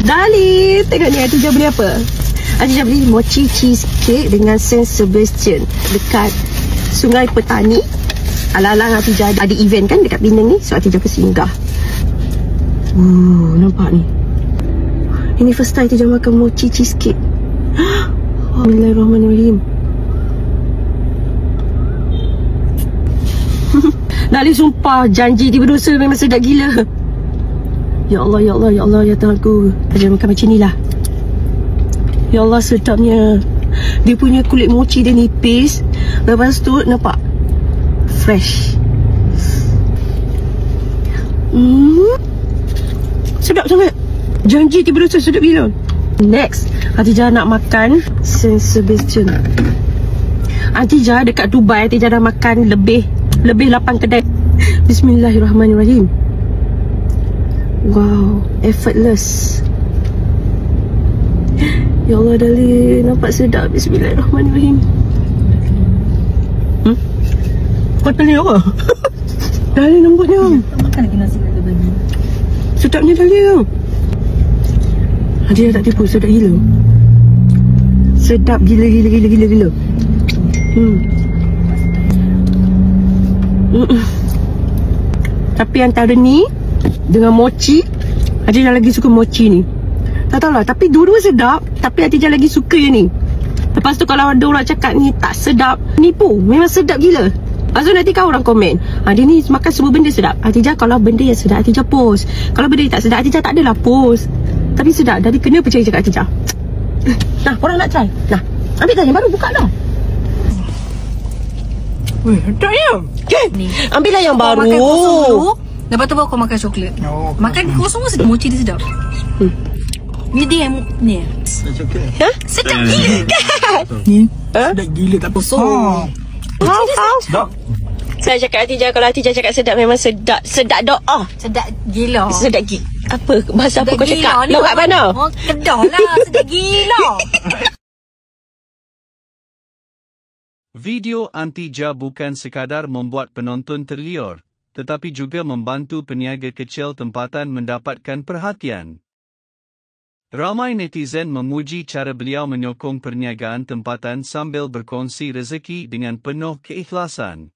Dali, tengok ni Hatijah beli apa? Hatijah beli mochi cheesecake dengan Saint Sebastian dekat Sungai Petani. Alang-alang Hatijah ada event kan dekat Penang ni, so Hatijah singgah. Nampak ni. Ini first time Hatijah makan mochi cheesecake. Bismillahirrahmanirrahim. Dali sumpah, janji tiba dosa, memang sedap gila. Ya Allah, ya Allah, ya Allah, ya Tuhanku. Hatijah makan macam ni lah. Ya Allah, sedapnya. Dia punya kulit mochi dia nipis. Lepas tu nampak fresh. Sedap sangat. Janji tiba dosa, sedap gila. Next, Hatijah nak makan Saint Sebastian. Hatijah dekat Dubai, Hatijah dah makan lebih 8 kedai. Bismillahirrahmanirrahim. Wow, effortless. Ya Allah, Dali, nampak sedap. Bismillahirrahmanirrahim. Kau tanya apa? Dali lembutnya. Makan lagi nasi kata bagi. Sedapnya Dali. Dia tak tipu, sedap gila. Sedap gila. Tapi antara ni dengan mochi, Hatijah lagi suka mochi ni. Tak tahulah, tapi dua-dua sedap. Tapi Hatijah lagi suka yang ni. Lepas tu kalau ada orang cakap ni tak sedap, nipu. Memang sedap gila. Lepas tu nanti kau orang komen, dia ni makan semua benda sedap. Hatijah kalau benda yang sedap Hatijah post. Kalau benda yang tak sedap Hatijah tak adalah post. Tapi sedap, jadi kena percaya cakap Hatijah. Nah, orang nak try. Nah, ambil tanya baru buka dah. Weh, sedap ya. Ni. Ambillah yang baru. Makan kosong dulu. Lepas tu baru kau makan coklat. Makan kosong pun sedap. Mochi dia sedap. Ni dia yang ni. Ha? Sedap gila kan? Ni sedap gila tak kosong. sedap. Saya cakap Hatijah, kalau Hatijah cakap sedap memang sedap. Sedap doa. Sedap gila. Sedap gila. Apa? Bahasa apa kau Sedap cakap? gila ni. Nak kat mana? Oh, Kedah lah. Sedap gila. Video Antija bukan sekadar membuat penonton terliur, tetapi juga membantu peniaga kecil tempatan mendapatkan perhatian. Ramai netizen memuji cara beliau menyokong perniagaan tempatan sambil berkongsi rezeki dengan penuh keikhlasan.